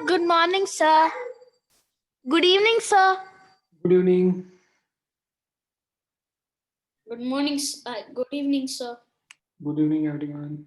Good morning, sir. Good evening, sir. Good evening. Good morning. Good evening, sir. Good evening, everyone.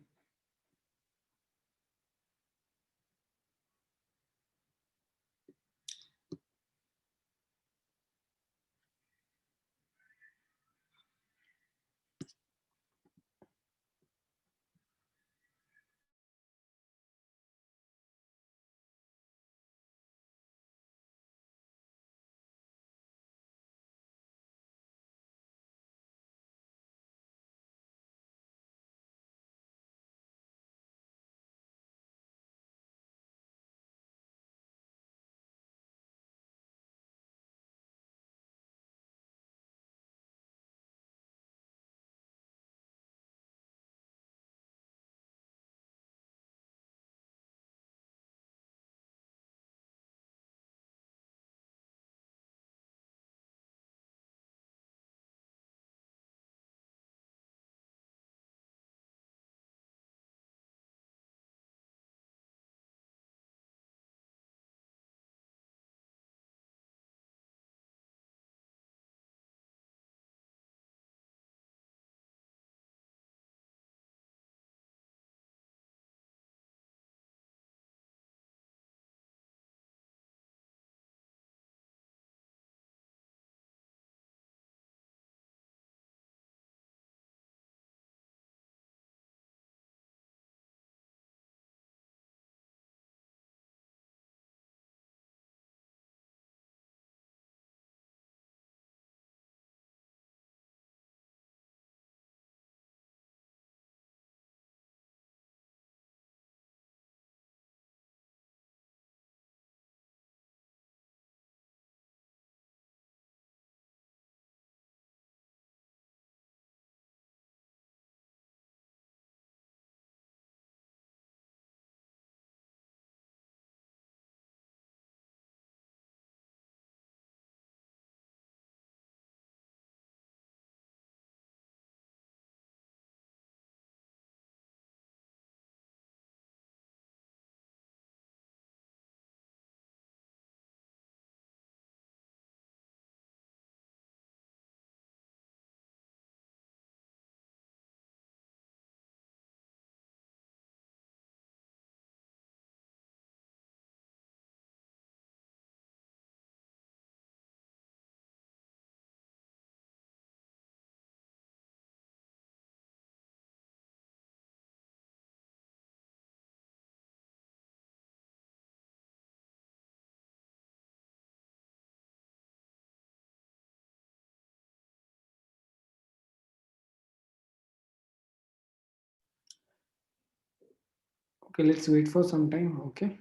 Okay, let's wait for some time. Okay.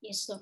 Yes, sir.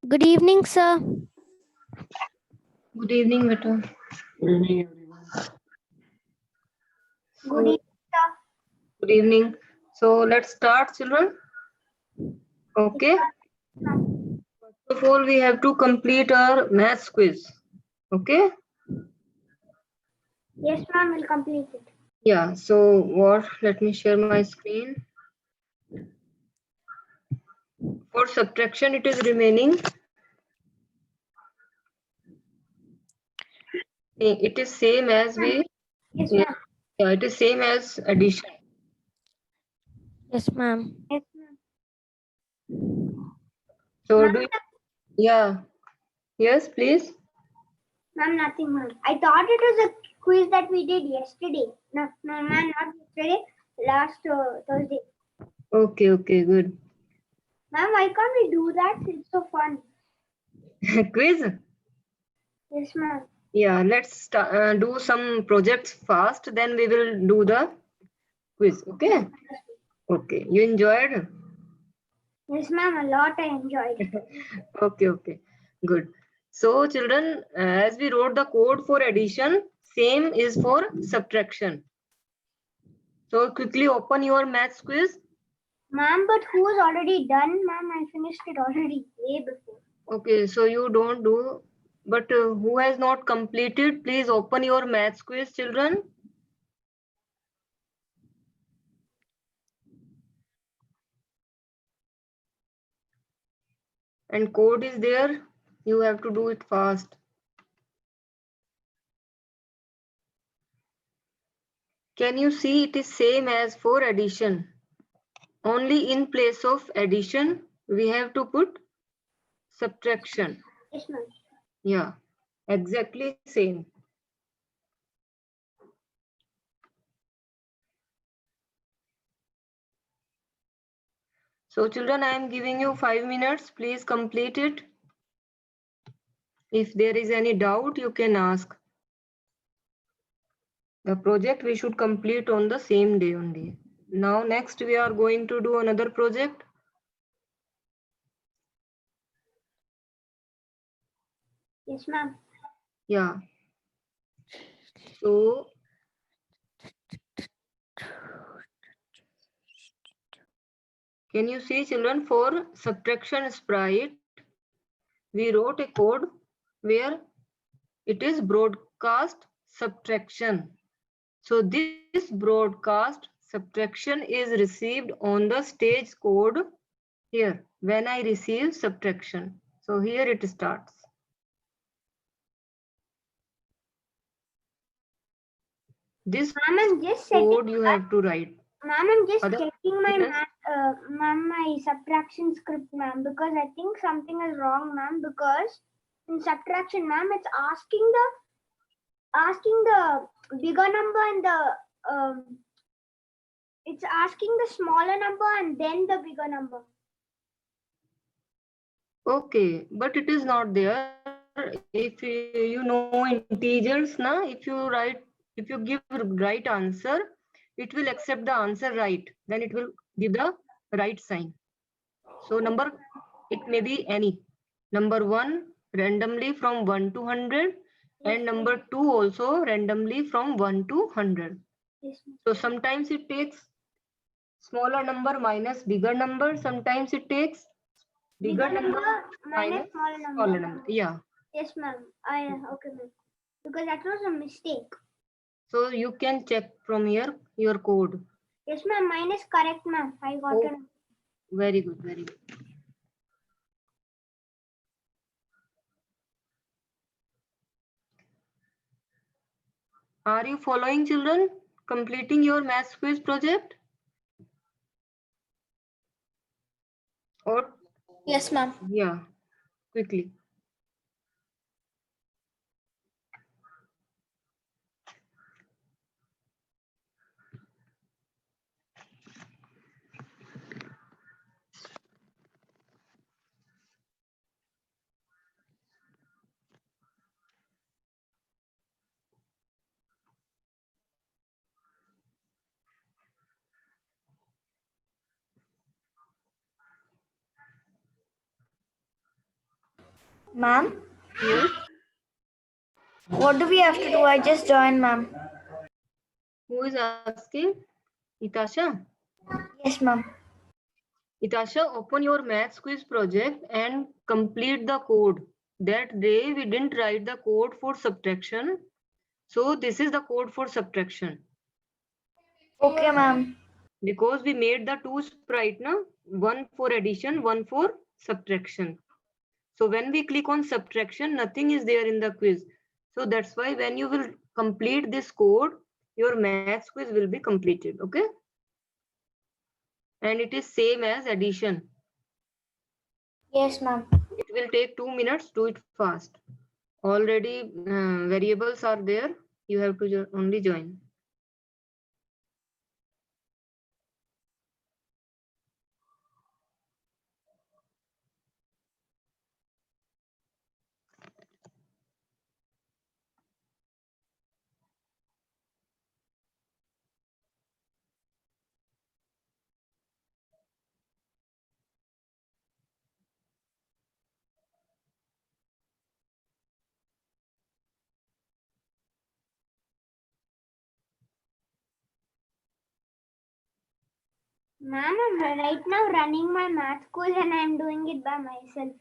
Good evening, sir. Good evening, beta. Good evening, everyone. Good evening, sir. Good evening. So let's start, children. Okay. First of all, we have to complete our maths quiz. Okay. Yes, ma'am, we'll complete it. Yeah. So what? Let me share my screen. For subtraction, it is remaining. It is same as we. Yes, Yeah, ma'am. yeah, it is same as addition. Yes, ma'am. Yes, ma'am. So Ma'am, do you, yeah. Yes, please. ma'am, nothing, ma'am. I thought it was a quiz that we did yesterday. No, no, ma'am, not yesterday. Last Thursday. Okay. Okay. Good. Ma'am, why can't we do that? It's so fun. Quiz. Yes, ma'am. Yeah. Let's do some projects fast. Then we will do the quiz. Okay. Okay. You enjoyed? Yes, ma'am, a lot I enjoyed. Okay, good. So children, as we wrote the code for addition, same is for subtraction. So quickly open your maths quiz. Ma'am, but who's already done? Ma'am, I finished it already way before. Okay, so you don't do, but who has not completed, please open your maths quiz, children. And code is there. You have to do it fast. Can you see it is same as for addition? Only in place of addition, we have to put subtraction. Yes, ma'am. Yeah, exactly same. So children, I am giving you 5 minutes. Please complete it. If there is any doubt, you can ask. The project we should complete on the same day only. Now next we are going to do another project. Yes, ma'am. Yeah. So can you see children, for subtraction sprite, we wrote a code where it is broadcast subtraction. So this broadcast subtraction is received on the stage code here when I receive subtraction. So here it starts. This Ma'am, I'm just code checking. you have to write. Ma'am, I'm just Other, checking my yes. ma'am, my subtraction script, ma'am, because I think something is wrong, ma'am. Because in subtraction, ma'am, it's asking the bigger number and it's asking the smaller number and then the bigger number. Okay, but it is not there. If you know integers, na, if you give right answer, it will accept the answer right. Then it will give the right sign. So number, it may be any. Number 1 randomly from 1 to 100 and number 2 also randomly from 1 to 100. Yes, So sometimes it takes smaller number minus bigger number. Sometimes it takes bigger number minus smaller smaller number. number. Yeah. Yes, ma'am. Okay, ma'am. Because that was a mistake. So you can check from here your code. Yes, ma'am. Mine is correct, ma'am. I got Oh, it. very good, very good. Are you following, children? Completing your maths quiz project? Or Yes, ma'am. yeah, quickly. Ma'am, Yes. what do we have to do? I just joined, ma'am. Who is asking? Itasha? Yes, ma'am. Itasha, open your maths quiz project and complete the code. That day we didn't write the code for subtraction. So this is the code for subtraction. Okay, ma'am. Because we made the two sprite, na? One for addition, one for subtraction. So when we click on subtraction, nothing is there in the quiz. So that's why when you will complete this code, your maths quiz will be completed. Okay. And it is same as addition. Yes, ma'am. It will take 2 minutes. Do it fast. Already variables are there. You have to only join. Ma'am, I'm right now running my math quiz and I'm doing it by myself.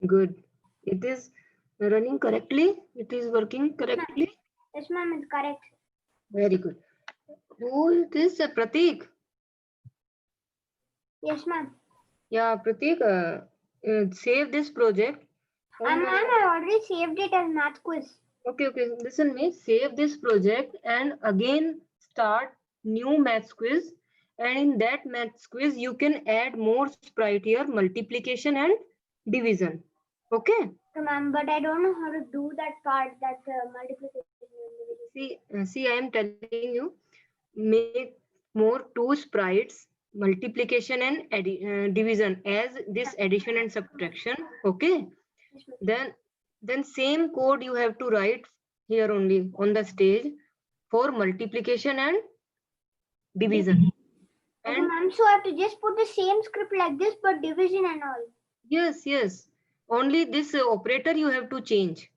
Good. It is running correctly. It is working correctly. Yes, ma'am, it's correct. Very good. Who is this? Prateek. Yes, ma'am. Yeah, Prateek, save this project. Ma'am, I already saved it as math quiz. Okay, listen me. Save this project and again start new maths quiz. And in that maths quiz, you can add more sprite here, multiplication and division. Okay. So, ma'am, but I don't know how to do that part, that multiplication. See, I am telling you, make more two sprites, multiplication and division as this addition and subtraction. Okay. Yes, ma'am. Then same code you have to write here only on the stage for multiplication and division. Okay, And ma'am, so I have to just put the same script like this, but division and all. yes, only this operator you have to change.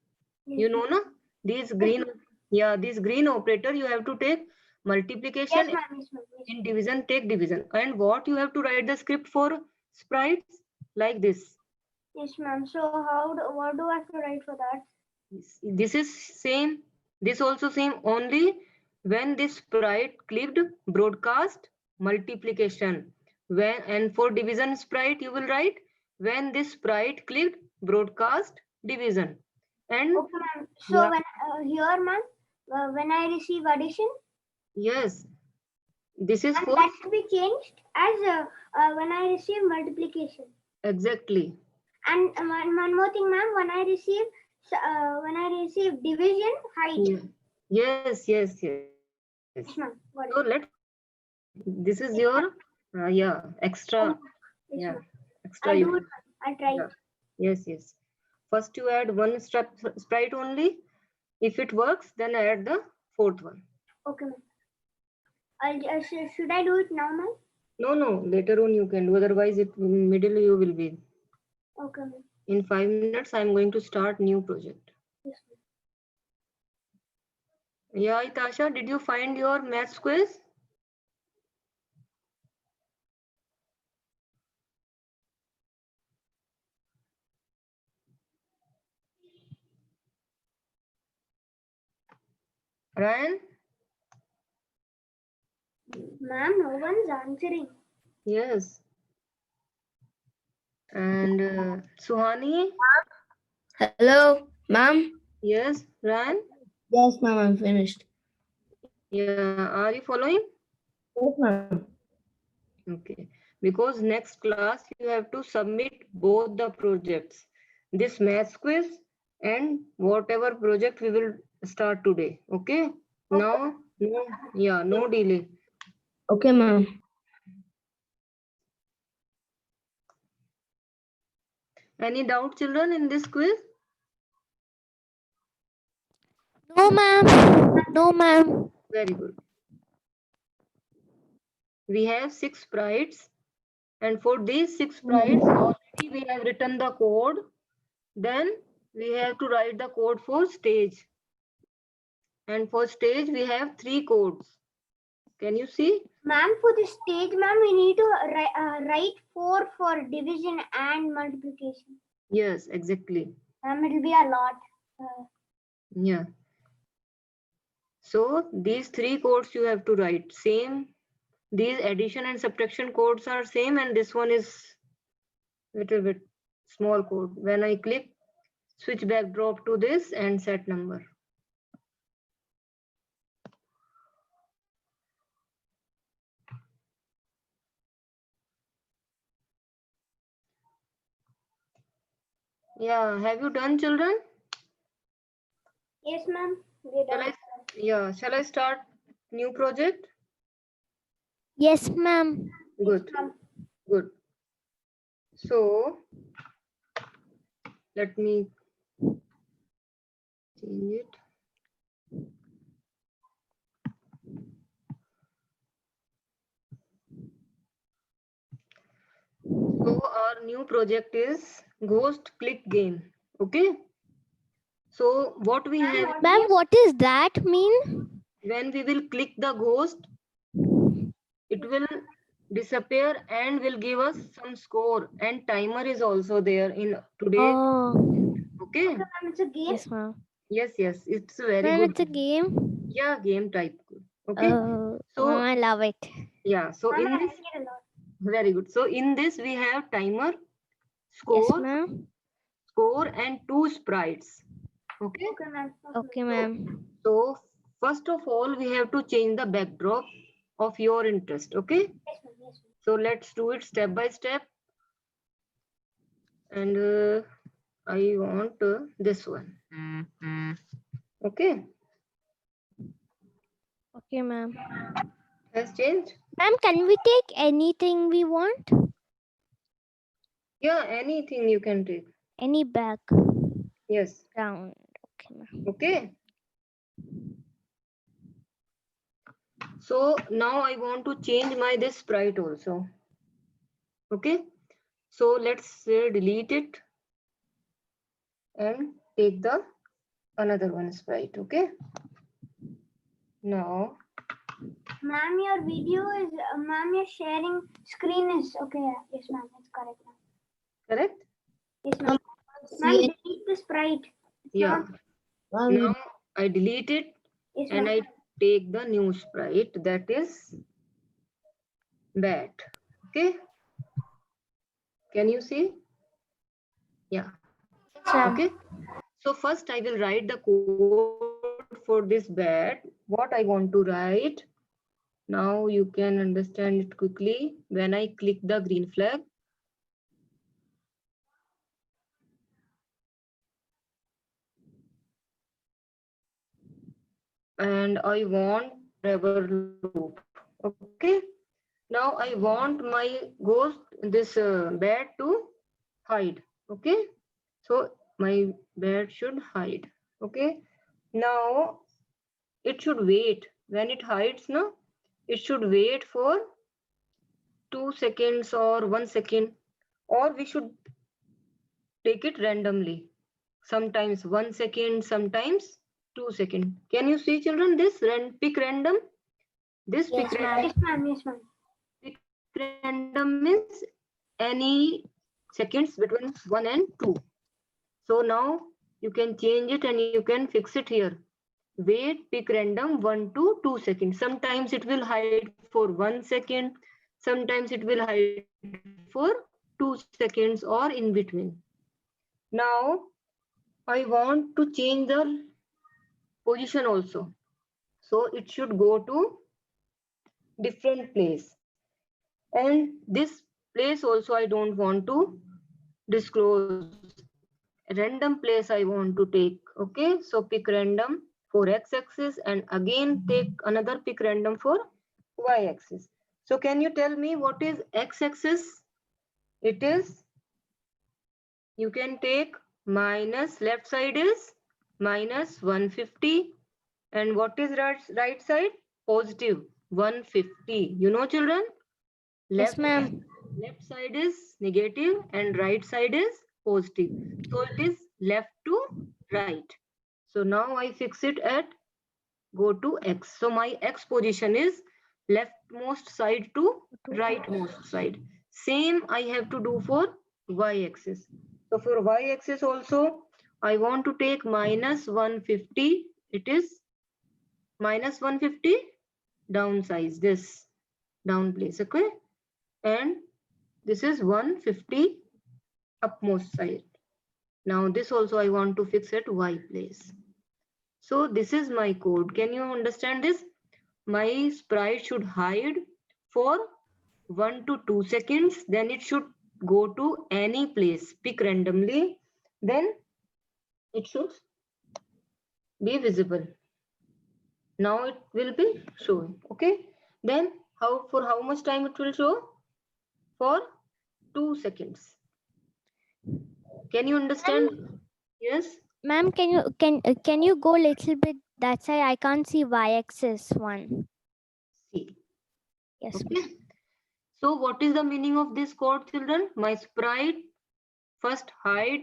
You know, na? These green, this green operator you have to take multiplication. Yes, ma'am. Yes, ma'am. Yes, in division, take division. And what you have to write the script for sprites like this. yes, ma'am. So what do I have to write for that? This is same. This also same. Only when this sprite clicked broadcast multiplication. And for division sprite you will write when this sprite clicked broadcast division. And okay, ma'am. So when here, ma'am, when I receive addition. Yes. This is for that should be changed as when I receive multiplication. Exactly. And one more thing, ma'am, when I receive division, height. Yes. Yes, ma'am. So this is your extra. Yes, extra. I'll do it. I'll try it. Yes. First you add one sprite only. If it works, then add the fourth one. Okay, ma'am. Should I do it now, ma'am? No. Later on you can do. Otherwise, in middle you will be. Okay, ma'am. In 5 minutes, I am going to start new project. Yes, ma'am. Yeah, Itasha, did you find your maths quiz? Ryan? Ma'am, no one's answering. Yes. And Suhani? Hello, ma'am. Yes, Ryan? Yes, ma'am, I'm finished. Yeah, are you following? Yes, ma'am. Okay, because next class you have to submit both the projects, this maths quiz and whatever project we will start today. Okay, now no delay. Okay, ma'am. Any doubt, children, in this quiz? No, ma'am. No, ma'am. Very good. We have 6 sprites, and for these 6 sprites already we have written the code. Then we have to write the code for stage. And for stage, we have 3 codes. Can you see? Ma'am, for the stage, ma'am, we need to write 4 for division and multiplication. Yes, exactly. Ma'am, it will be a lot. Yeah. So these 3 codes you have to write. Same. These addition and subtraction codes are same, and this one is little bit small code. When I click, switch backdrop to this and set number. Yeah, have you done, children? Yes, ma'am. We Shall done. shall I start new project? Yes, ma'am. Good, Ma'am. good. So let me change it. So our new project is Ghost Click Game. Okay. So what we have, Ma'am, what is that mean? when we will click the ghost, it will disappear and will give us some score, and timer is also there in today. Oh, Okay. Ma'am, it's a game. yes, ma'am. Yes, it's a very Ma'am, good. it's a game. Yeah, game type. Okay. Oh, So ma'am, I love it. yeah, so Ma'am, in I this, like it a lot. very good. So in this we have timer, Yes, score, ma'am. score, and 2 sprites. Okay. Okay, ma'am. Okay, ma'am. So first of all, we have to change the backdrop of your interest. Okay. Yes, ma'am. Yes, ma'am. So let's do it step by step. And I want this one. Okay. Okay, ma'am. Has changed? Ma'am, can we take anything we want? Yeah, anything you can take. Any background? Yes. Okay, ma'am. Okay. So now I want to change my this sprite also. Okay. So let's delete it and take the another one sprite. Okay. Now, Ma'am, your video is, ma'am, your sharing screen is, okay, yeah. Yes, ma'am, it's correct. Ma'am. correct? Yes, ma'am. Ma'am, delete the sprite. It's Yeah. not- Now I delete it Yes, and ma'am. I take the new sprite, that is bat. Okay. Can you see? Yeah. Okay. So first I will write the code for this bat. What I want to write. Now you can understand it quickly. When I click the green flag, and I want forever loop. Okay. Now I want my ghost, this bat to hide. Okay. So my bat should hide. Okay. Now it should wait. When it hides, no, it should wait for 2 seconds or 1 second, or we should take it randomly. Sometimes 1 second, sometimes 2 seconds. Can you see, children, this pick random? This Yes, pick ma'am. Yes, ma'am. Yes, ma'am. random means any seconds between 1 and 2. So now you can change it and you can fix it here. Wait, pick random 1 to 2 seconds. Sometimes it will hide for 1 second. Sometimes it will hide for 2 seconds or in between. Now I want to change the position also. So it should go to different place. And this place also I don't want to disclose. Random place I want to take. Okay, so pick random for x-axis and again take another pick random for y-axis. So can you tell me what is x-axis? It is, you can take minus, left side is minus 150, and what is right side? Positive 150. You know, children? Yes, ma'am. Left side is negative and right side is positive. So it is left to right. So now I fix it at go to X. So my X position is leftmost side to rightmost side. Same I have to do for Y axis. So for Y axis also, I want to take minus 150. It is minus 150 downsize, this down place, okay? And this is 150 upmost side. Now this also I want to fix at Y place. So this is my code. Can you understand this? My sprite should hide for 1 to 2 seconds. Then it should go to any place, pick randomly. Then it should be visible. Now it will be shown. Okay. Then for how much time it will show? For 2 seconds. Can you understand? Yes. Ma'am, can you go little bit that side? I can't see y-axis one. See. Yes. Okay. So what is the meaning of this code, children? My sprite first hide,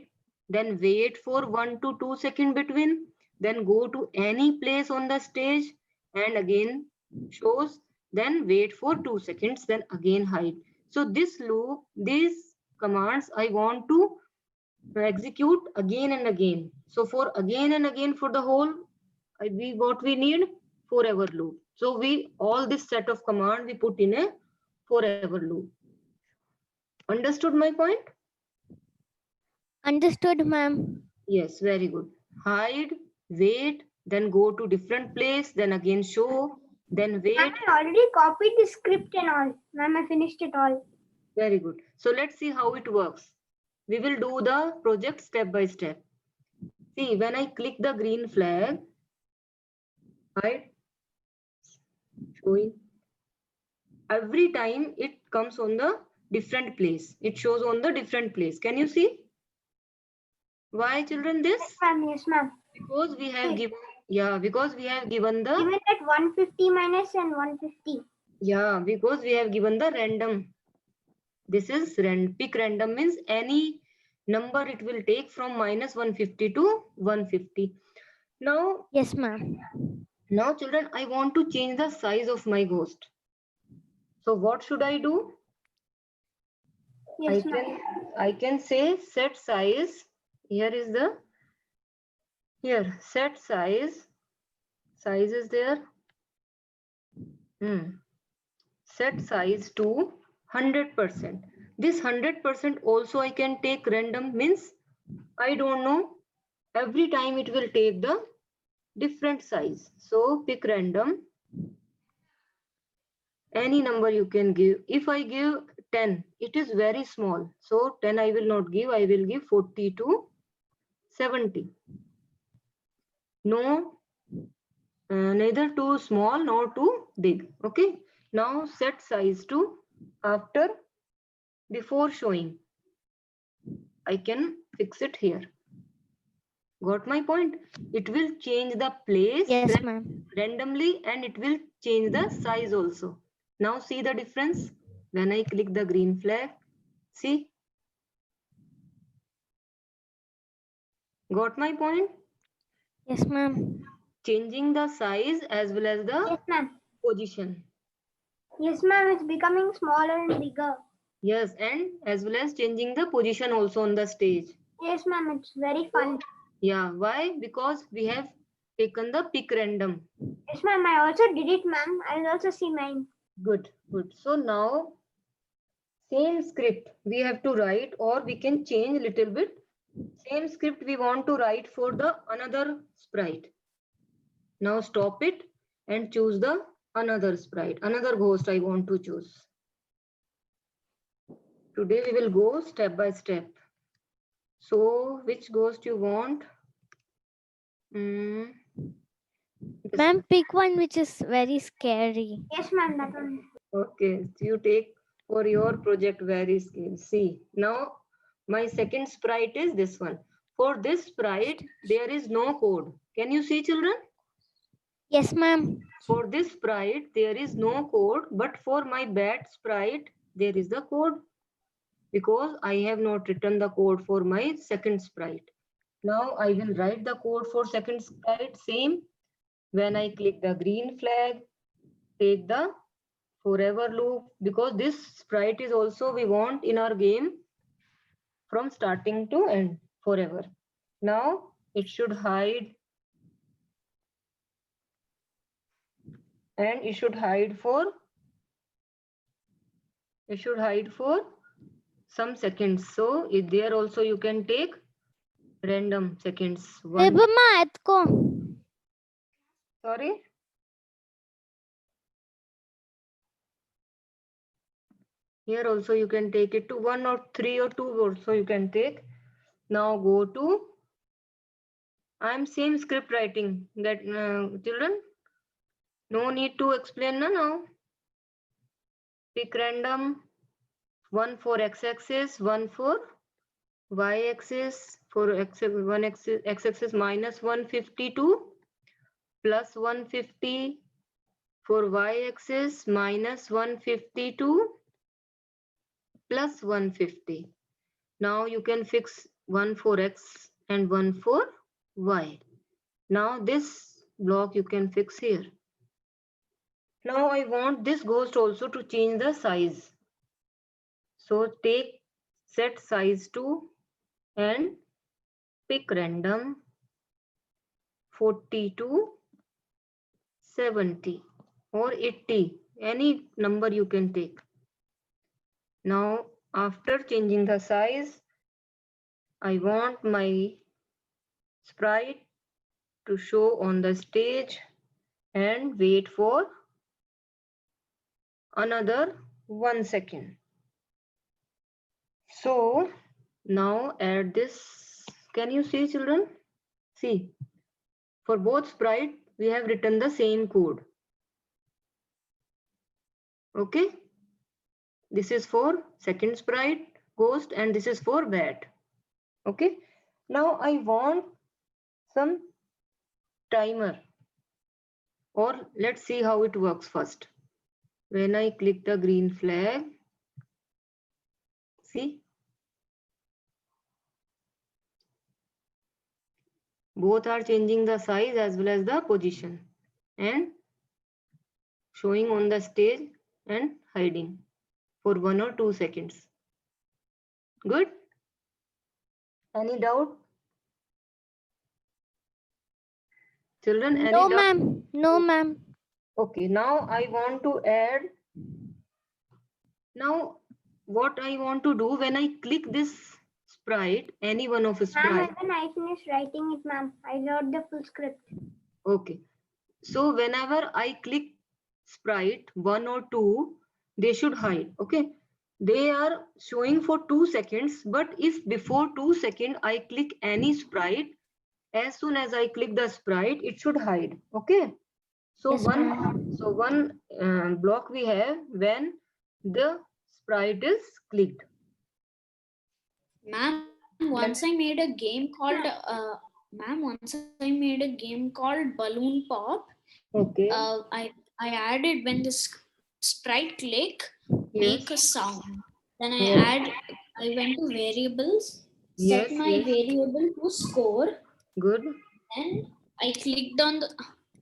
then wait for 1 to 2 seconds between, then go to any place on the stage and again shows, then wait for 2 seconds, then again hide. So this loop, these commands I want to execute again and again. So for again and again for the whole, what we need? Forever loop. So all this set of command we put in a forever loop. Understood my point? Understood, ma'am. Yes, very good. Hide, wait, then go to different place, then again show, then wait. Ma'am, I already copied the script and all. Ma'am, I finished it all. Very good. So let's see how it works. We will do the project step by step. See, when I click the green flag, right? Showing. Every time it comes on the different place. It shows on the different place. Can you see? Why, children, this? Yes, ma'am. Yes, ma'am. Because we have given, because we have given the, Even at 150 minus and 150. because we have given the random. This is pick random means any number it will take from minus 150 to 150. Now, Yes, ma'am. now children, I want to change the size of my ghost. So what should I do? Yes, ma'am. I can say set size. Here is the, set size. Size is there. Set size to 100%. This 100% also I can take random, means I don't know. Every time it will take the different size. So pick random. Any number you can give. If I give 10, it is very small. So 10 I will not give. I will give 40 to 70. No, neither too small nor too big. Okay. Now set size to after, before showing. I can fix it here. Got my point? It will change the place Yes, ma'am. randomly and it will change the size also. Now see the difference when I click the green flag. See? Got my point? Yes, ma'am. Changing the size as well as the Yes, ma'am. position. Yes, ma'am. It's becoming smaller and bigger. Yes, and as well as changing the position also on the stage. Yes, ma'am. It's very fun. Yeah, why? Because we have taken the pick random. Yes, ma'am. I also did it, ma'am. I'll also see mine. Good, good. So now same script we have to write, or we can change little bit. Same script we want to write for the another sprite. Now stop it and choose the another sprite, another ghost I want to choose. Today we will go step by step. So which ghost you want? This Ma'am, pick one which is very scary. Yes, ma'am. That one. Okay, so you take for your project very scale. See, now my second sprite is this one. For this sprite, there is no code. Can you see, children? Yes, ma'am. For this sprite, there is no code, but for my bat sprite, there is the code because I have not written the code for my second sprite. Now I will write the code for second sprite. Same. When I click the green flag, take the forever loop, because this sprite is also we want in our game from starting to end forever. Now it should hide, and it should hide for some seconds. So there also you can take random seconds. Vibhama, etko. Sorry. Here also you can take it to 1 or 3 or 2 also you can take. Now go to, I am same script writing that children. No need to explain now. Pick random, 1 for x-axis, 1 for y-axis. For x-axis minus 152 plus 150. For y-axis minus 152 plus 150. Now you can fix 1 for x and 1 for y. Now this block you can fix here. Now I want this ghost also to change the size. So take set size to and pick random 40 to 70 or 80, any number you can take. Now after changing the size, I want my sprite to show on the stage and wait for another 1 second. So now add this. Can you see, children? See, for both sprite, we have written the same code. Okay. This is for second sprite, ghost, and this is for bat. Okay. Now I want some timer, or let's see how it works first. When I click the green flag, see, both are changing the size as well as the position and showing on the stage and hiding for 1 or 2 seconds. Good? Any doubt? Children, any No, doubt? ma'am. No, ma'am. Okay, now I want to add. Now, what I want to do when I click this sprite, any one of Ma'am, sprite. when I finished writing it, ma'am, I wrote the full script. Okay. So whenever I click sprite 1 or 2, they should hide. Okay. They are showing for 2 seconds, but if before 2 seconds I click any sprite, as soon as I click the sprite, it should hide. Okay. So Yes, one block we have when the sprite is clicked. Ma'am, once I made a game called Balloon Pop. Okay. I added when this sprite click, make a sound. Then I went to variables, set my variable to score. Good. Then I clicked on the,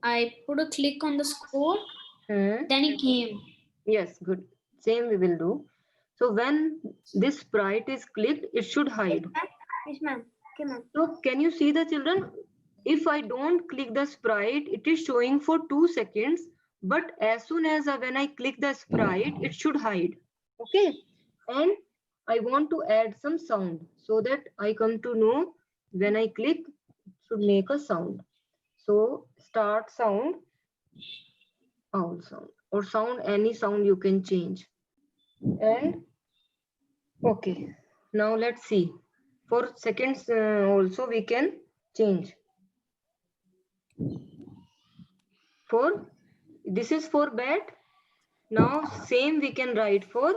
I put a click on the score. Then it came. Yes, good. Same we will do. So when this sprite is clicked, it should hide. Yes, ma'am. Okay, ma'am. So can you see the children? If I don't click the sprite, it is showing for 2 seconds. But as soon as when I click the sprite, it should hide. Okay. And I want to add some sound so that I come to know when I click, it should make a sound. So start sound, owl sound, or sound, any sound you can change. And okay, now let's see. For seconds also we can change. For this is for bat. Now same we can write for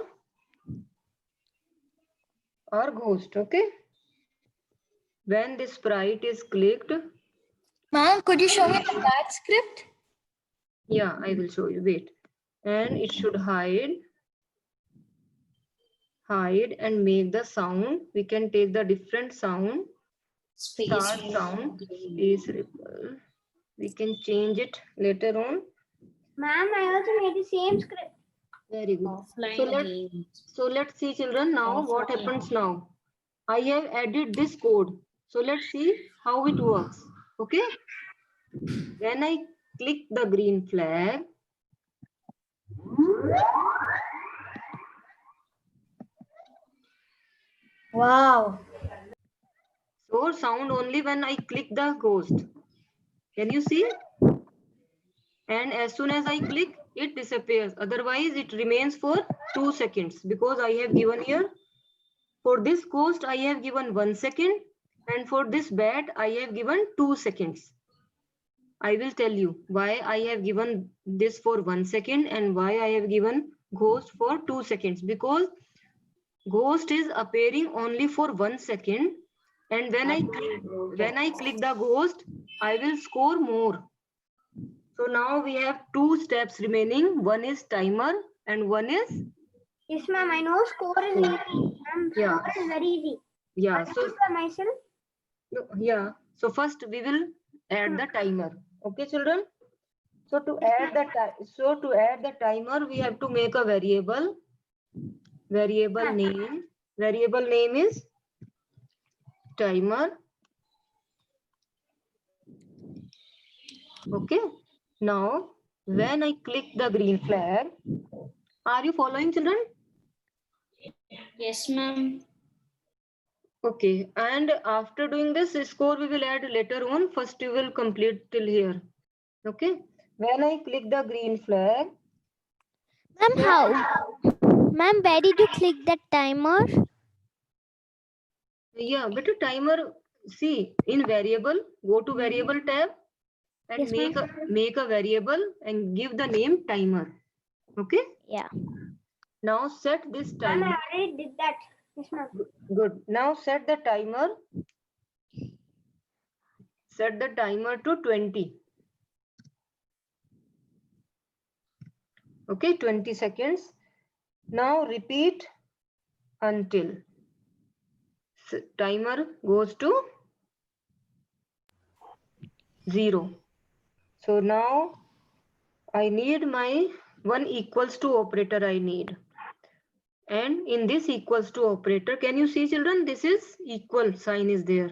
our ghost. Okay. When the sprite is clicked. Ma'am, could you show me the bat script? Yeah, I will show you. Wait. And it should hide and make the sound. We can take the different sound. Space. Start sound, space ripple. We can change it later on. Ma'am, I also made the same script. Very good. Offline games. So let's see, children, now what Offline. happens now. I have added this code. So let's see how it works. Okay. When I click the green flag, Wow. so sound only when I click the ghost. Can you see? And as soon as I click, it disappears. Otherwise, it remains for 2 seconds because I have given here. For this ghost, I have given 1 second. And for this bat, I have given 2 seconds. I will tell you why I have given this for 1 second and why I have given ghost for 2 seconds. Because ghost is appearing only for 1 second. And when I click the ghost, I will score more. So now we have 2 steps remaining. One is timer and one is, Yes, ma'am. I know score is easy. Ma'am, Yeah. score is very easy. yeah. I So did by myself. yeah. So first we will add the timer. Okay, children. So to add the timer, we have to make a variable. Variable name. Variable name is timer. Okay. Now, when I click the green flag, are you following, children? Yes, ma'am. Okay. And after doing this score, we will add later on. First, we will complete till here. Okay. When I click the green flag, Ma'am, how? Ma'am, where did you click that timer? yeah, but a timer, see, in variable, go to variable tab and Yes, ma'am. make a variable and give the name timer. Okay. Yeah. Now set this Ma'am, I timer. already did that. Yes, ma'am. Good. Now set the timer. Set the timer to 20. Okay, 20 seconds. Now repeat until timer goes to 0. So now I need my 1 equals to operator I need. And in this equals to operator, can you see, children? This is equal sign is there.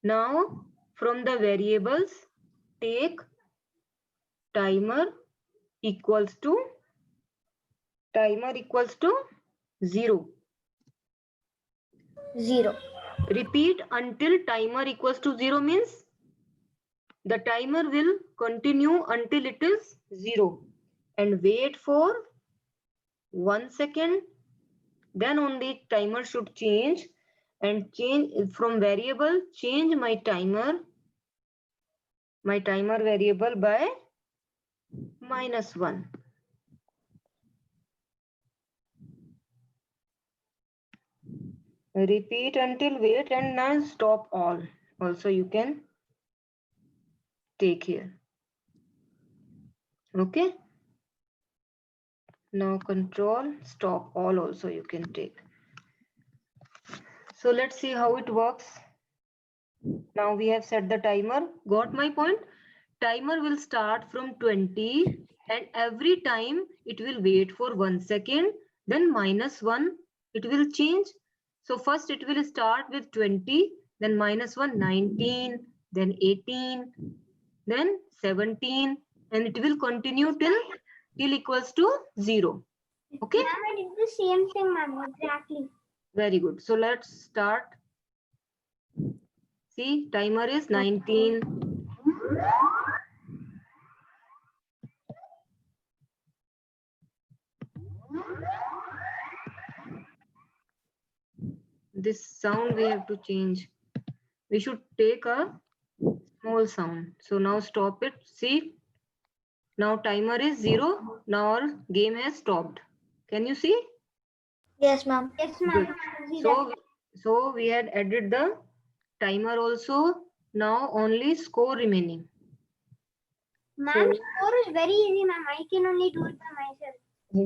Now from the variables, take timer equals to 0. 0. Repeat until timer equals to 0 means the timer will continue until it is 0 and wait for 1 second. Then only timer should change and change from variable, change my timer variable by -1. Repeat until wait and now stop all. Also you can take here. Okay. Now control stop all also you can take. So let's see how it works. Now we have set the timer. Got my point? Timer will start from 20 and every time it will wait for 1 second. Then -1 it will change. So first it will start with 20, then -1, 19, then 18, then 17, and it will continue till equals to 0. Okay, Ma'am, I did the same thing, ma'am. Exactly. very good. So let's start. See, timer is 19. This sound we have to change. We should take a small sound. So now stop it. See, now timer is 0. Now our game has stopped. Can you see? Yes, ma'am. Yes, ma'am. So we had added the timer also. Now only score remaining. Ma'am, score is very easy, ma'am. I can only do it by myself.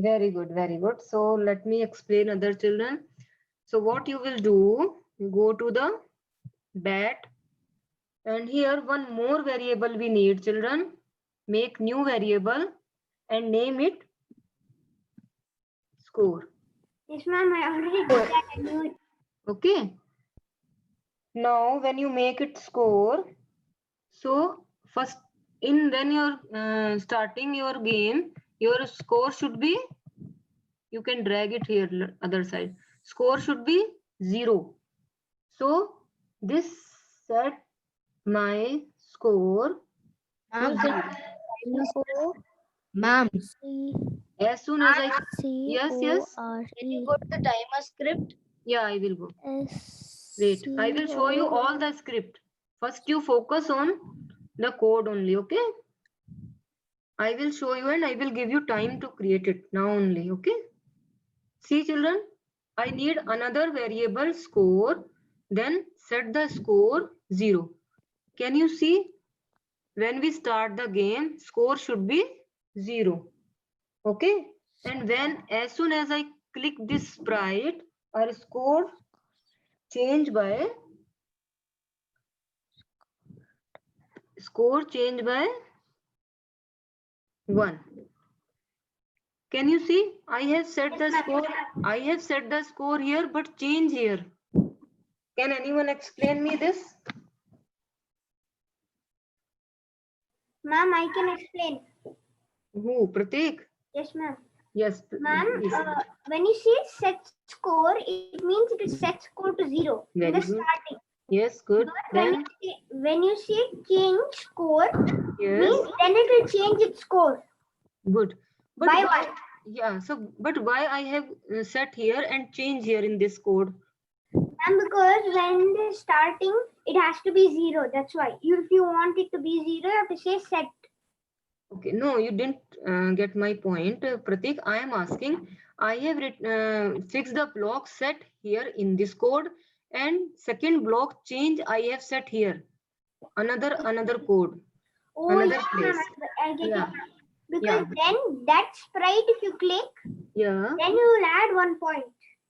Very good, very good. So let me explain other children. So what you will do, you go to the bat. And here one more variable we need, children. Make new variable and name it score. Yes, ma'am. I already did that. I knew it. Okay. Now when you make it score, so first when you're starting your game, your score should be, you can drag it here other side, score should be 0. So this set my score to Ma'am, 0. Ma'am, C As soon as I C yes, O yes, R can you E go to the timer script? yeah, I will go. S Wait, I will show you C O all the script. First you focus on the code only, okay? I will show you and I will give you time to create it now only, okay? See children, I need another variable score, then set the score 0. Can you see? When we start the game, score should be 0, okay? And when, as soon as I click this sprite, our score change by 1. Can you see? I have set the score. I have set the score here, but change here. Can anyone explain me this? Ma'am, I can explain. Who? Prateek? Yes, ma'am. Yes. Ma'am, please. when you say set score, it means it is set score to 0 in Very the good. starting. Yes, good. But Then, when you say change score, yes, means then it will change its score good. But by why? 1. Yeah. So, but why I have set here and change here in this code? And because when it is starting, it has to be 0. That's why. If you want it to be 0, you have to say set. Okay, no, you didn't get my point, Prateek. I am asking. I have fixed the block set here in this code, and second block change I have set here. Another code. Oh, Another yeah, place. ma'am, I get Yeah. it. Because Yeah. then that sprite, if you click, Yeah. then you will add 1 point.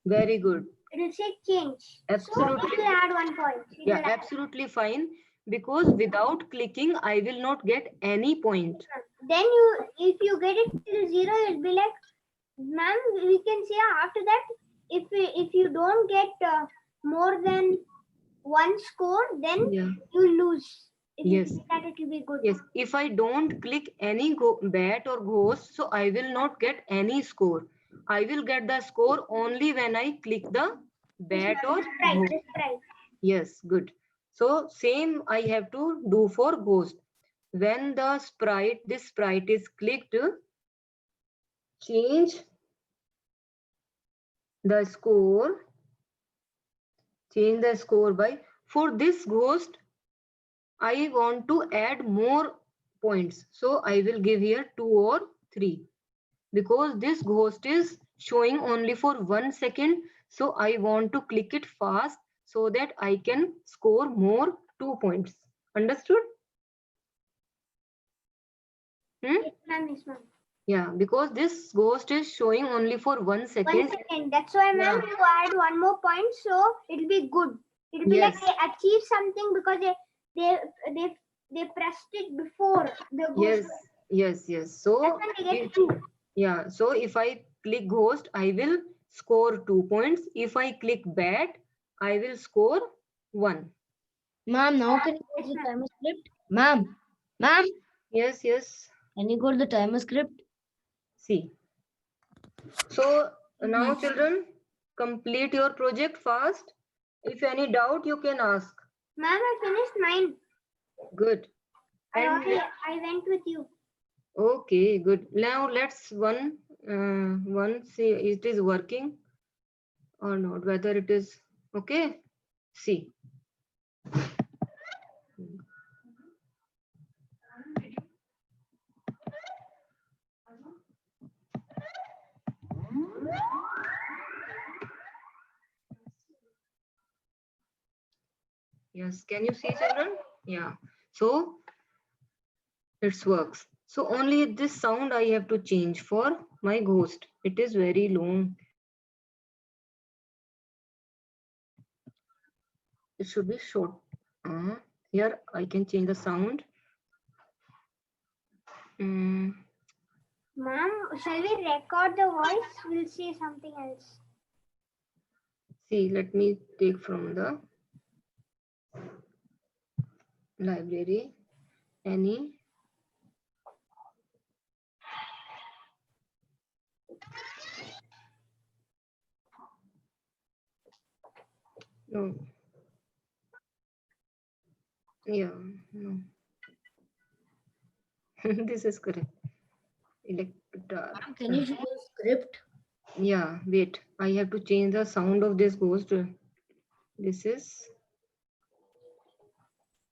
Very good. It will say change. So Absolutely. it will add 1 point. It Yeah, will add- absolutely fine. Because without clicking, I will not get any point. Then if you get it till 0, it'll be like, ma'am, we can say after that, if you don't get more than 1 score, then Yeah. you lose. If Yes. you get that, it will be good. Yes. If I don't click any bat or ghost, so I will not get any score. I will get the score only when I click the bat or Right, ghost. that's right. Yes, good. So same I have to do for ghost. When the sprite, this sprite is clicked, change the score. Change the score by, for this ghost, I want to add more points. So I will give here 2 or 3. Because this ghost is showing only for 1 second. So I want to click it fast so that I can score more 2 points. Understood? Yes, ma'am, yes, ma'am. Yeah, because this ghost is showing only for 1 second. 1 second. That's why, ma'am, Yeah. you add 1 more point, so it'll be good. It'll be like Yes. they achieve something because they pressed it before the Yes, ghost. yes. So That's when they get if- 2. yeah, so if I click ghost, I will score 2 points. If I click bat, I will score 1. Ma'am, now can you go to the timer script? Ma'am, Yes. can you go to the timer script? See. So now children, complete your project fast. If any doubt, you can ask. Ma'am, I finished mine. Good. And I went with you. okay, good. Now let's one see it is working or not, whether it is okay. See. Yes, can you see children? Yeah. So it works. So only this sound I have to change for my ghost. It is very long. It should be short. Here I can change the sound. Ma'am, shall we record the voice? We'll say something else. See, let me take from the library any. No. Yeah, no. This is correct. Ma'am, can you show the script? Yeah, wait. I have to change the sound of this ghost. This is.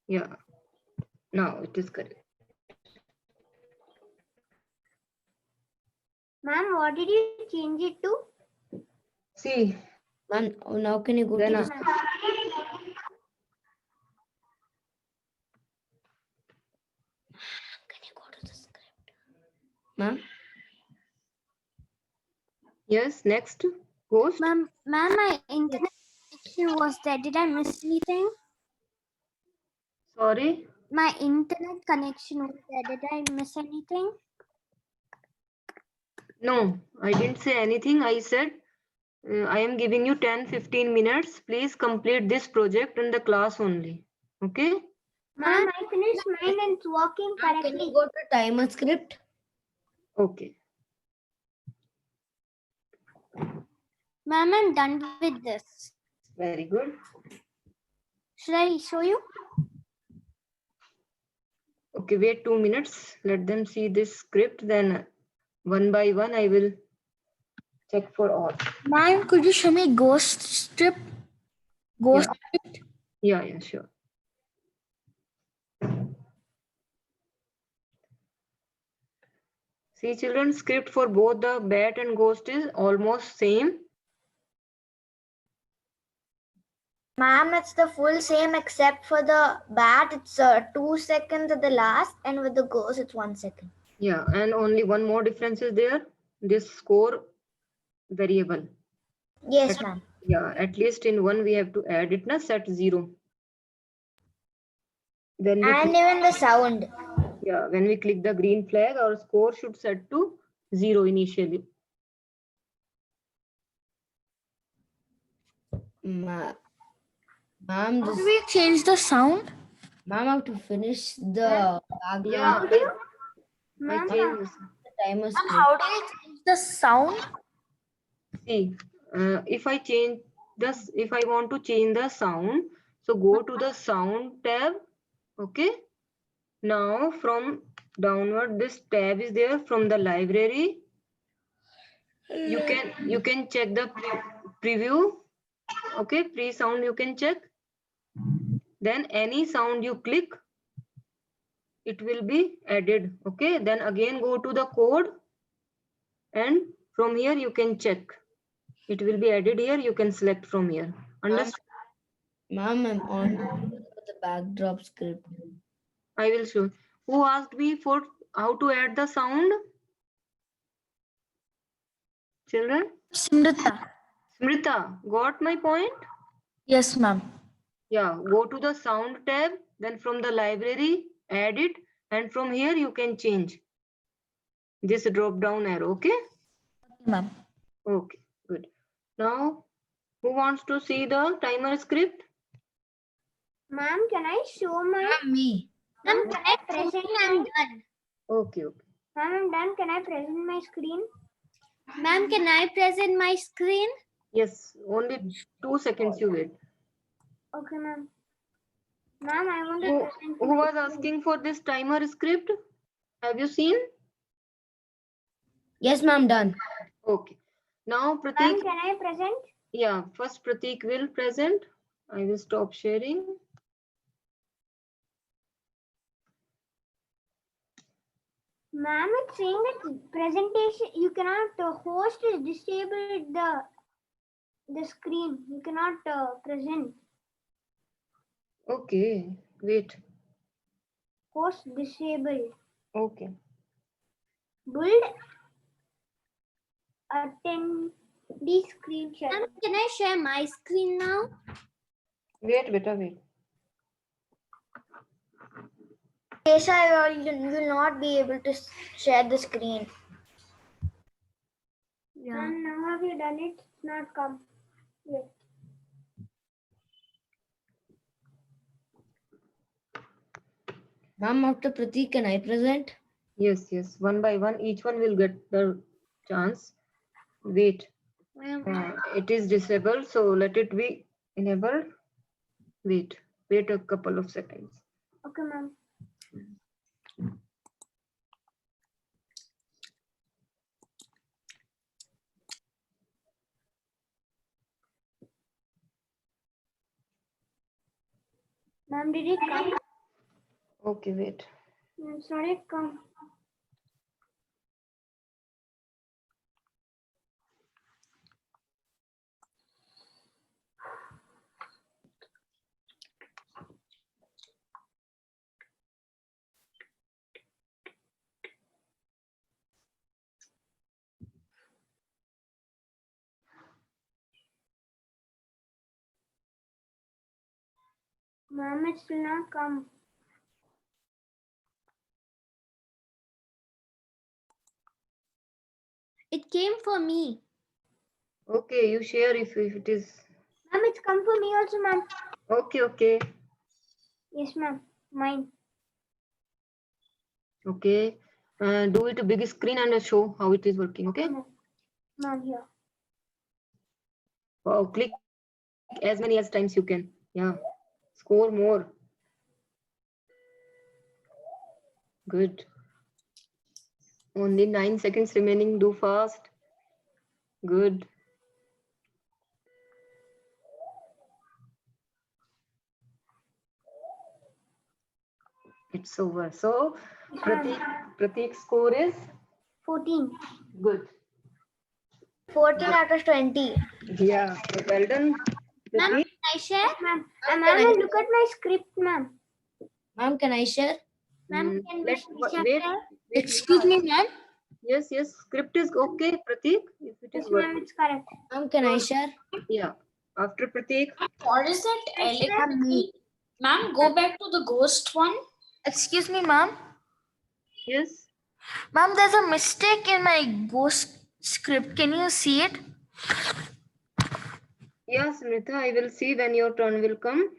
Yeah. Now it is correct. Ma'am, what did you change it to? See, Ma'am, now can you go to then the Can you go to the script? Ma'am? yes, next ghost. Ma'am, my internet connection was there. Did I miss anything? Sorry. My internet connection was there. Did I miss anything? No, I didn't say anything. I said I am giving you 10-15 minutes. Please complete this project in the class only. Okay? Ma'am, I finished mine and it's working Ma'am, can correctly. you go to timer script? Okay. Ma'am, I'm done with this. Very good. Should I show you? Okay, wait 2 minutes. Let them see this script. Then one by one, I will check for all. Ma'am, could you show me ghost strip? Ghost script? Yeah, sure. See, children, script for both the bat and ghost is almost same. Ma'am, it's the full same except for the bat, it's 2 seconds at the last, and with the ghost, it's 1 second. Yeah, and only one more difference is there. This score variable. Yes, ma'am. Yeah, at least in one we have to add it na set 0. Then we And even the sound. yeah, when we click the green flag, our score should set to 0 initially. Ma'am, How do this, we change the sound? ma'am, I have to finish the background. Yeah, I Ma'am, changed this. The timer script. How do we change the sound? See, if I change this, if I want to change the sound, so go to the sound tab. Okay. Now from downward, this tab is there from the library. You can check the preview. Okay, pre-sound you can check. Then any sound you click, it will be added. Okay, then again go to the code, and from here you can check. It will be added here. You can select from here. Understand? Ma'am, I'm on the backdrop script. I will show. Who asked me for how to add the sound? Children? Simrita. Smrita, got my point? Yes, ma'am. Yeah, go to the sound tab, then from the library, add it, and from here you can change this drop down arrow. Okay? Ma'am. Okay, good. Now, who wants to see the timer script? ma'am, can I show my? Ma'am, me. Ma'am, can I present? I'm done. Okay. Ma'am, I'm done. Can I present my screen? Ma'am, can I present my screen? Yes, only 2 seconds you wait. Okay, ma'am. Ma'am, I want to Who, present. who was asking for this timer script? Have you seen? Yes, ma'am, done. Okay. Now, Ma'am, Prateek. can I present? Yeah, first Prateek will present. I will stop sharing. Ma'am, it's saying that presentation, you cannot host is disabled the screen. You cannot present. Okay, wait. Host disabled. Okay. Build attendee screen share. Ma'am, can I share my screen now? Wait, beta, wait. Kesha, you will not be able to share the screen. Ma'am, now have you done it? It's not come. Yes. Ma'am, after Pratik, can I present? Yes, yes. One by one, each one will get the chance. Wait. It is disabled, so let it be enabled. Wait a couple of seconds. Okay, ma'am. Ma'am, did it come? Okay, wait. It's not yet come. Ma'am, it still not come. It came for me. Okay, you share if it is. Ma'am, it's come for me also, ma'am. Okay. Yes, ma'am. Mine. Okay. Do it a big screen and show how it is working. Okay. Ma'am, here. Wow, click as many as times you can. Yeah. Score more. Good. Only 9 seconds remaining. Do fast. Good. It's over. So Pratik's score is 14. good. 14 out of 20. Yeah. Well done, Ma'am, Pratik. can I share? Yes, ma'am. Ma'am, look at my script, ma'am. Ma'am, can I share? Ma'am, can we Wait. Excuse me, ma'am. Yes. Script is okay, Pratik. If it Yes, is ma'am, working. it's correct. Ma'am, can I share? Yeah. After Pratik. What is that electricity? Ma'am, go back to the ghost one. Excuse me, ma'am. Yes. Ma'am, there's a mistake in my ghost script. Can you see it? Yes, Smrita, I will see when your turn will come.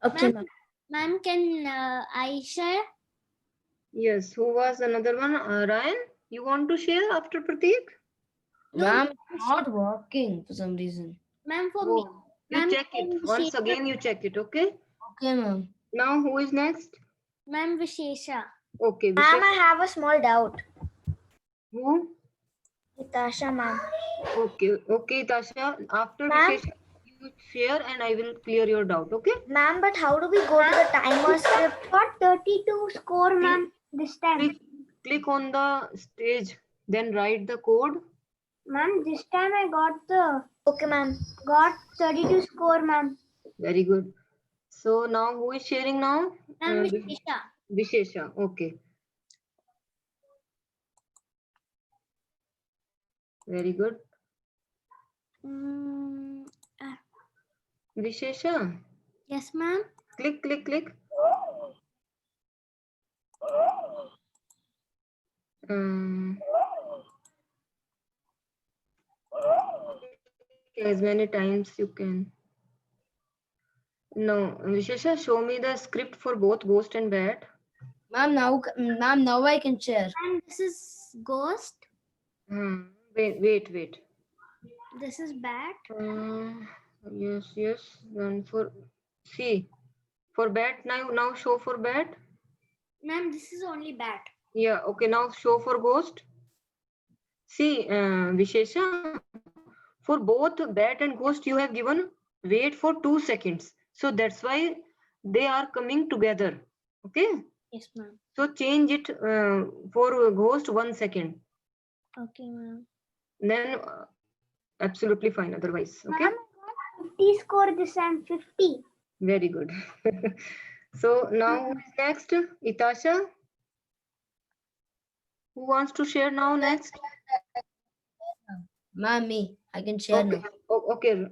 Okay, ma'am. Ma'am, can I share? Yes. Who was another one? Ryan, you want to share after Pratik? Ma'am, it's not working for some reason. Ma'am, for me. Oh, you Ma'am, check can it. Once Vishesha- again, you check it. Okay. Okay, ma'am. Now, who is next? Ma'am, Vishesha. Okay. Ma'am, I have a small doubt. Who? Natasha, ma'am. Okay, Tasha. After Ma'am? Vishesha, you share and I will clear your doubt. Okay. Ma'am, but how do we go to the timer script? Got 32 score, ma'am, this time. Click on the stage, then write the code. Ma'am, this time I Okay, ma'am. got 32 score, ma'am. Very good. So now who is sharing now? Ma'am, Vishesha. Vishesha. Okay. Very good. Vishesha. Yes, ma'am. Click. As many times you can. No, Vishesha, show me the script for both Ghost and Bat. Ma'am, now I can share. And this is ghost. Wait. This is bat. Yes. And for Bat now show for Bat. Ma'am, this is only bat. Yeah. Okay. Now show for Ghost. See, Vishesha, for both Bat and Ghost, you have given wait for 2 seconds. So that's why they are coming together. Okay. Yes, ma'am. So change it for Ghost 1 second. Okay, ma'am. Then absolutely fine otherwise. Okay. Ma'am, 50 score this time, 50. Very good. So now who is next? Itasha. Who wants to share now next? Ma'am, me. I can share now. Okay.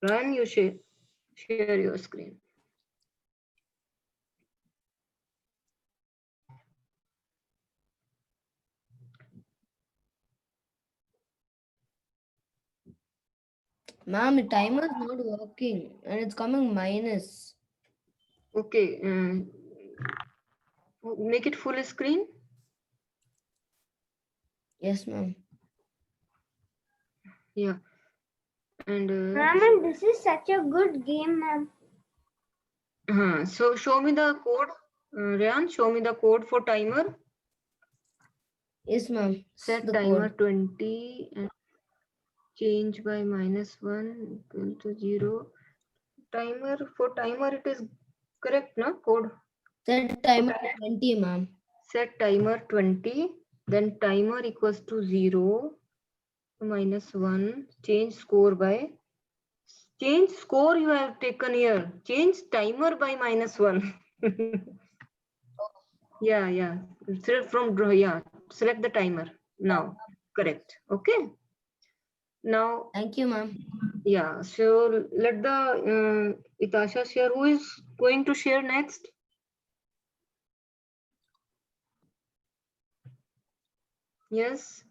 Ryan, you share your screen. Ma'am, the timer is not working and it's coming minus. Okay. Make it full screen. Yes, ma'am. Yeah. And Ma'am, this is such a good game, ma'am. so show me the code. Ryan, show me the code for timer. Yes, ma'am. Set The timer code. 20 and change by -1 equal to 0. Timer, for timer it is correct, no? Code. Set timer to 20, ma'am. Set timer 20, then timer equals to 0, -1, change score by, change score you have taken here, change timer by -1. Yeah. Select from draw, yeah, select the timer now, correct, okay. Now, Thank you, ma'am. yeah, so let the Itasha share. Who is going to share next? Yes.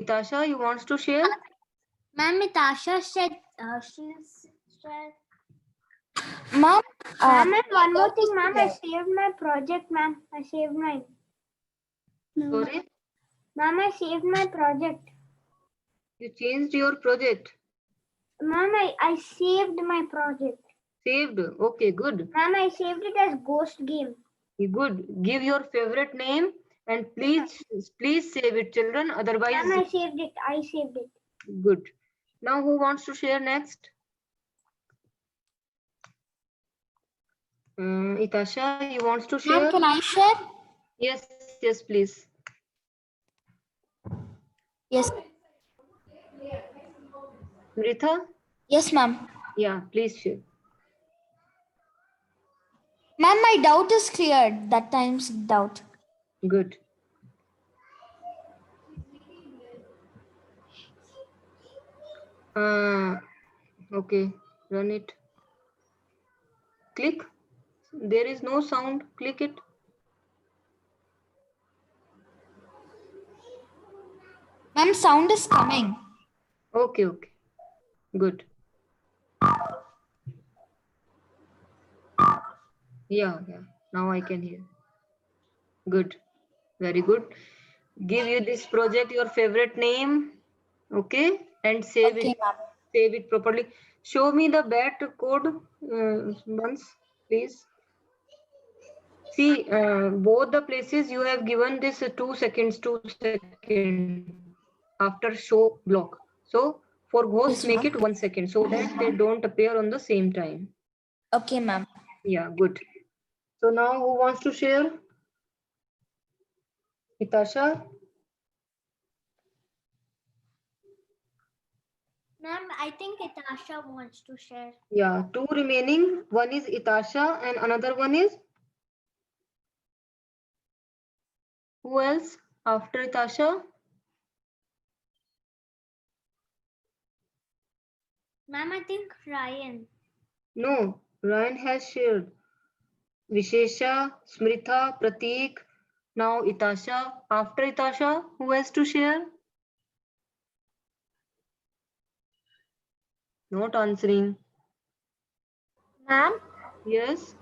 Itasha, you wants to share? Ma'am, Natasha said she's Ma'am, and one more thing, ma'am. I saved my project, ma'am. I saved my. Sorry, Ma'am, I saved my project. you changed your project. Ma'am, I saved my project. Saved. Okay, good. Ma'am, I saved it as Ghost Game. Good. Give your favorite name and please save it, children. Otherwise, Ma'am, I saved it. I saved it. good. Now, who wants to share next? Itasha, you wants to share? Ma'am, can I share? Yes, please. Yes. Mritha? Yes, ma'am. Yeah, please share. Ma'am, my doubt is cleared. That time's doubt. Good. Okay, run it. Click. There is no sound. Click it. Ma'am, sound is coming. Okay. Good. Yeah. Now I can hear. Good. Very good. Give you this project your favorite name. Okay. And save Okay, it. ma'am. Save it properly. Show me the BAT code once, please. See, both the places you have given this 2 seconds after show block. So for ghosts, Yes, make ma'am. it 1 second so that they don't appear on the same time. Okay, ma'am. Yeah, good. So now who wants to share? Itasha? Ma'am, I think Itasha wants to share. Yeah, 2 remaining. One is Itasha and another one is? Who else after Itasha? Ma'am, I think Ryan. No, Ryan has shared. Vishesha, Smritha, Prateek, now Itasha. After Itasha, who has to share? Not answering. Ma'am, Yes?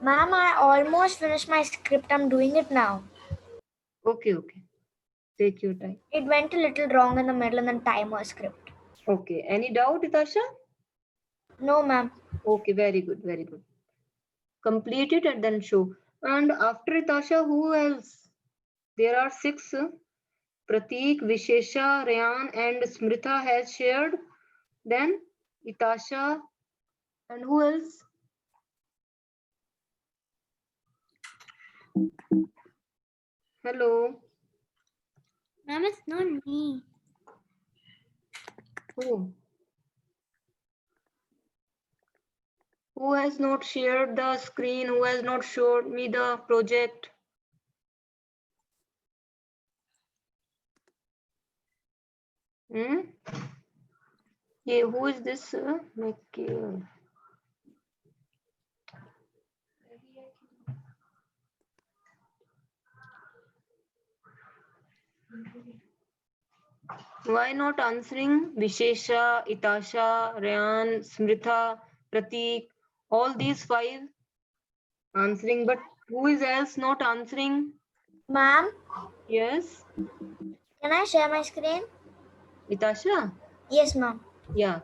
ma'am, I almost finished my script. I'm doing it now. Okay. Take your time. It went a little wrong in the middle in the timer script. Okay. Any doubt, Itasha? No, ma'am. Okay, very good. Complete it and then show. And after Itasha, who else? There are 6. Prateek, Vishesha, Ryan and Smritha has shared. Then Itasha and who else? Hello. Ma'am, it's not me. Who has not shared the screen? Who has not showed me the project? Yeah, who is this? why not answering? Vishesha, Itasha, Rayan, Smritha, Pratik, all these 5 answering, but who is else not answering? Ma'am, Yes, can I share my screen? Itasha? Yes, ma'am. Yeah.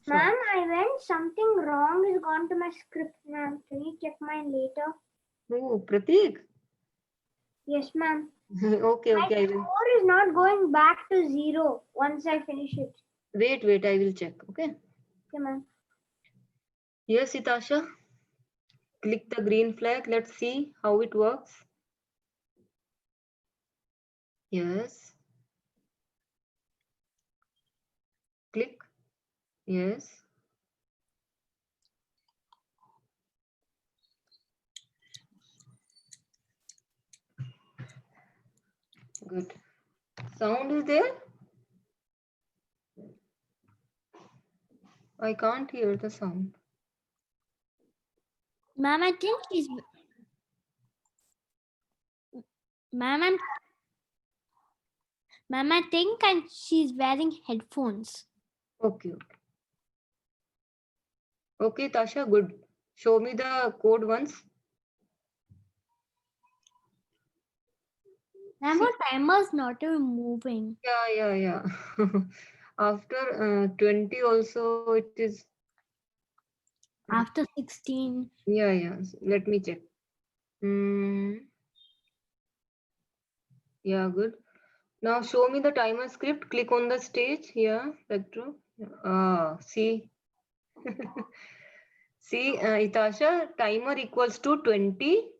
Sure. Ma'am, I went something wrong is gone to my script, ma'am. Can you check mine later? Oh, Pratik? Yes, ma'am. Okay, My okay, I will. score is not going back to 0 once I finish it. Wait, I will check, okay? Okay, ma'am. Yes, Itasha. Click the green flag. Let's see how it works. Yes. Click. Yes. Good. Sound is there? I can't hear the sound. Ma'am, I think she's. Ma'am, I think she's wearing headphones. Okay, okay. Okay, Tasha, good. Show me the code once. Ma'am, her timer's not even moving. Yeah. After 20 also it is. After 16. Yeah. Let me check. Yeah, good. Now show me the timer script. Click on the stage. Yeah, Spectrum. See. See, Itasha, timer equals to 20.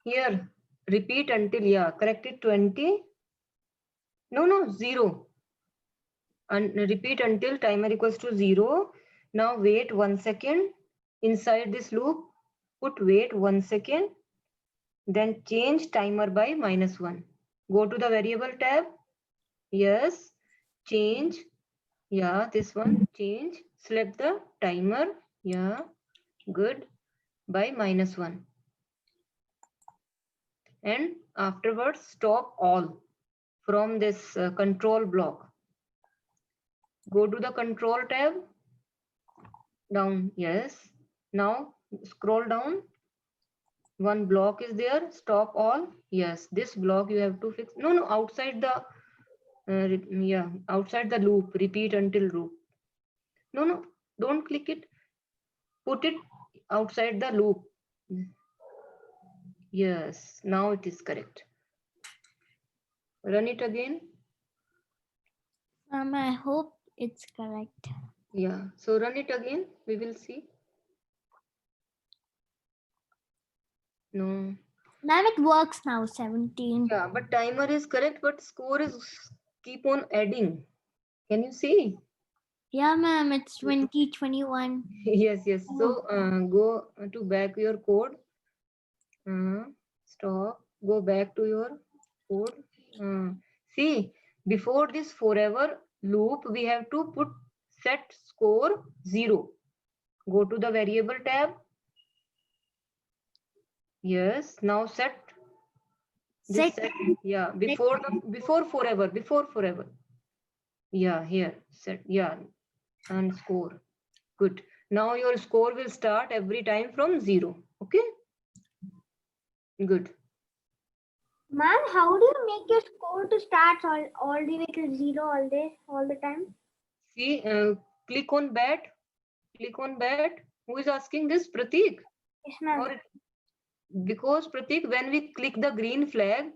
Here, repeat until, yeah, correct it, 20. No, 0. And repeat until timer equals to 0. Now wait 1 second. Inside this loop, put wait 1 second. Then change timer by -1. Go to the variable tab. Yes, change. Yeah, this one, change. Select the timer. Yeah, good. By -1. And afterwards, stop all from this control block. Go to the control tab. Down, yes. Now scroll down. One block is there. Stop all. Yes, this block you have to fix. No, outside the outside the loop. Repeat until loop. No, don't click it. Put it outside the loop. Yes, now it is correct. Run it again. Ma'am, I hope it's correct. Yeah, so run it again. We will see. No. Ma'am, it works now, 17. Yeah, but timer is correct, but score is keep on adding. Can you see? Yeah, ma'am, it's 20, 21. Yes. So go to back your code. Stop. Go back to your code. See, before this forever loop, we have to put set score 0. Go to the variable tab. Yes. Now set. This set. Yeah. Before forever. Yeah. Here. Set. Yeah. And score. Good. Now your score will start every time from 0. Okay. Good. Ma'am, how do you make your score to start all the way to 0 all the time? See, click on bat. Click on bat. Who is asking this? Pratik. Yes, ma'am. Or because Pratik, when we click the green flag,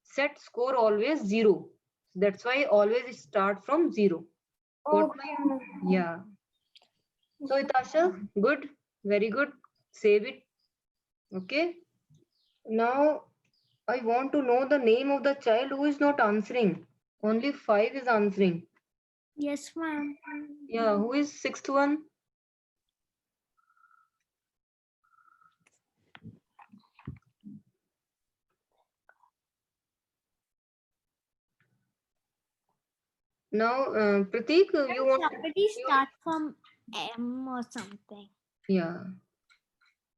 set score always 0. That's why always it start from 0. Okay, ma'am. Yeah. So Itasha, good, very good. Save it. Okay. Now I want to know the name of the child who is not answering. Only 5 is answering. Yes, ma'am. Yeah, who is 6th one? Now, Pratik, you want? Somebody start from M or something. Yeah.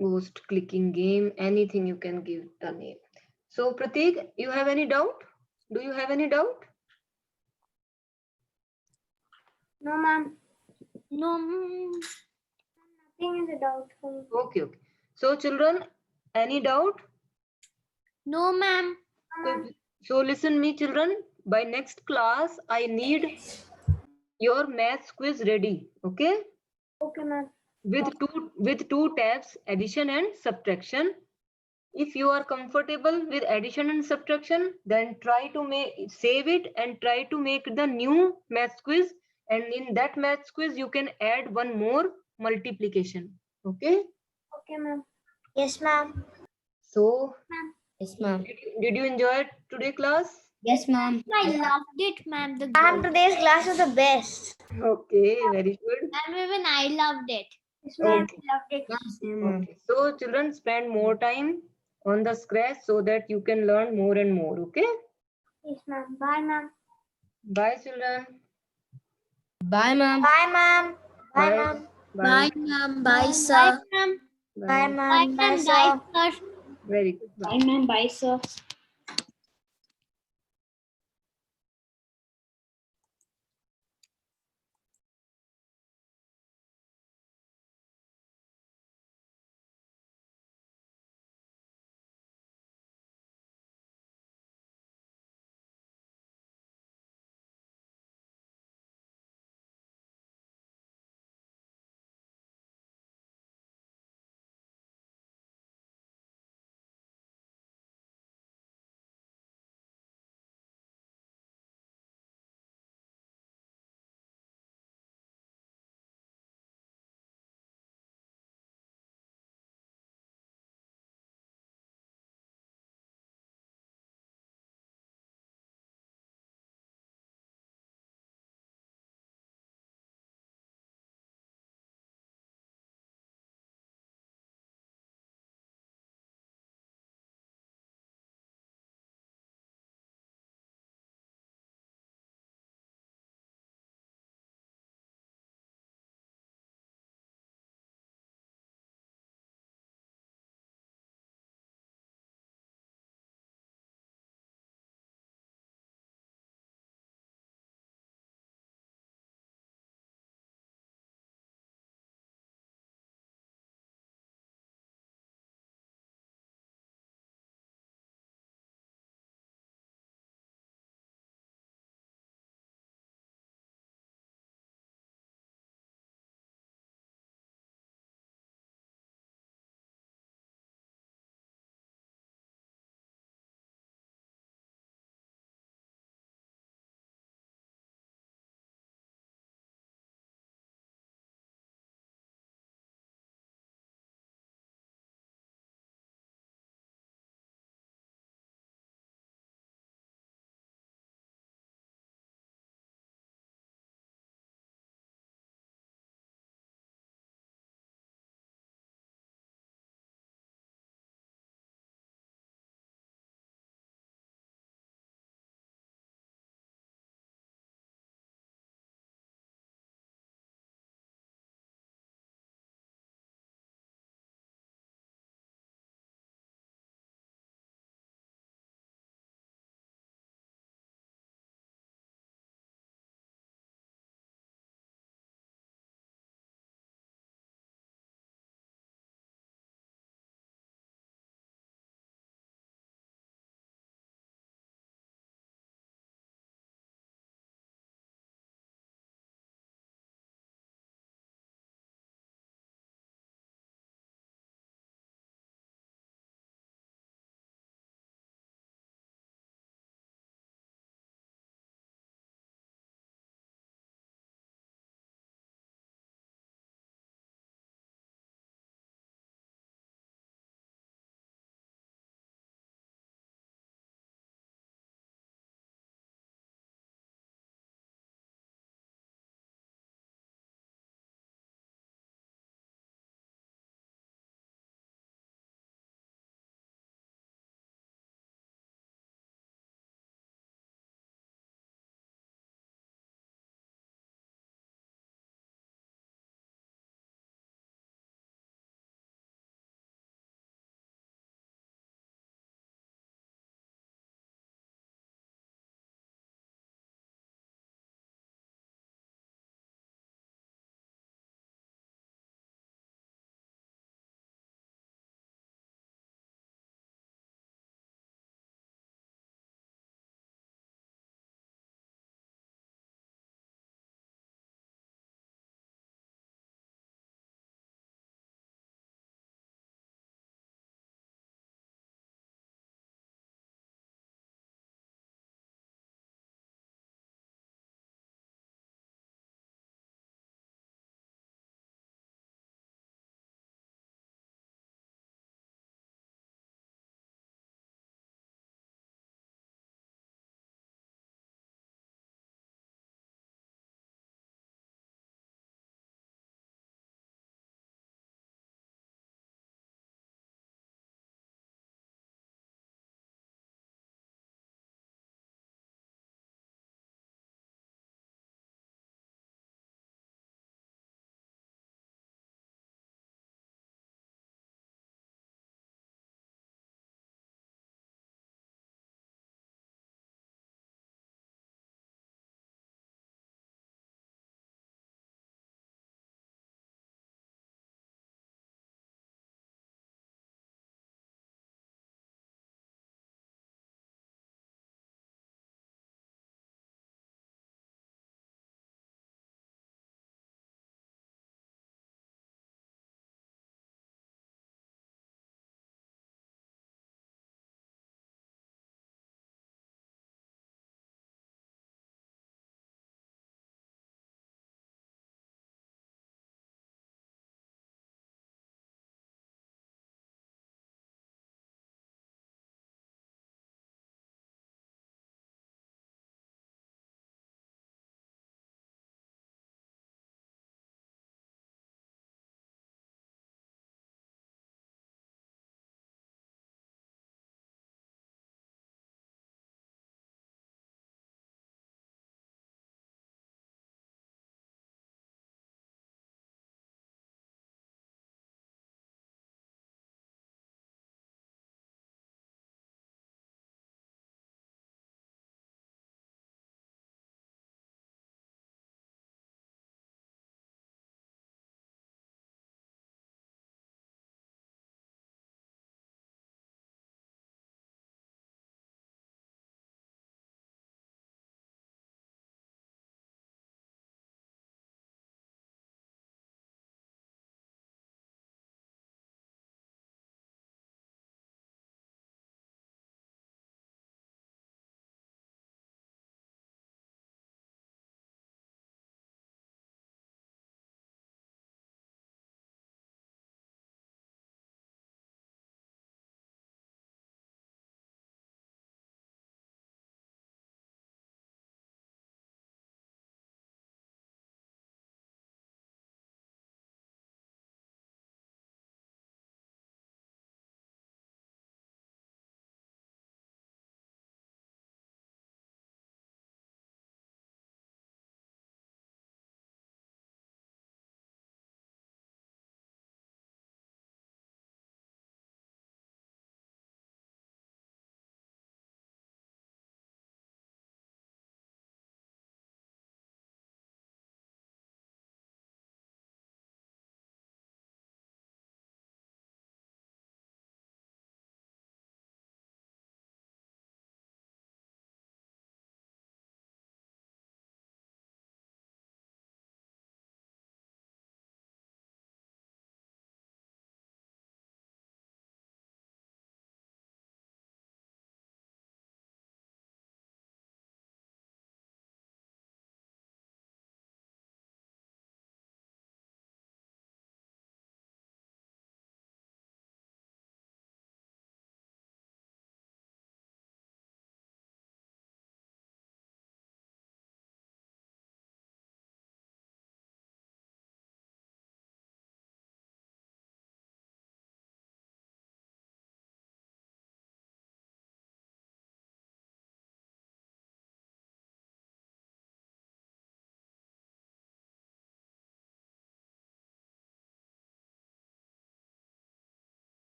Ghost clicking game, anything you can give the name. So Pratik, you have any doubt? Do you have any doubt? No, ma'am. No. Nothing is a doubt for me. Okay, okay. So children, any doubt? No, ma'am. So listen me children, by next class, I need your maths quiz ready, okay? Okay, ma'am. With two tabs, addition and subtraction. If you are comfortable with addition and subtraction, then try to save it and try to make the new maths quiz. And in that maths quiz, you can add one more multiplication. Okay. Okay, ma'am. Yes, ma'am. So, Yes, ma'am. did you enjoy today class? Yes, ma'am. I loved it, ma'am. Ma'am, today's class was the best. Okay, very good. And even I loved it. Yes, ma'am. Okay. Loved it. Same, ma'am. Okay. So, children, spend more time on the scratch so that you can learn more and more. Okay. Yes, ma'am. Bye, ma'am. Bye, children. Bye, ma'am. Bye, ma'am. Bye, Bye. ma'am. Bye. ma'am. Bye, sir. Bye, ma'am. Bye, Bye. Bye, ma'am. Bye, ma'am. sir. Bye, sir. Very good. Bye. Bye, ma'am. Bye, sir.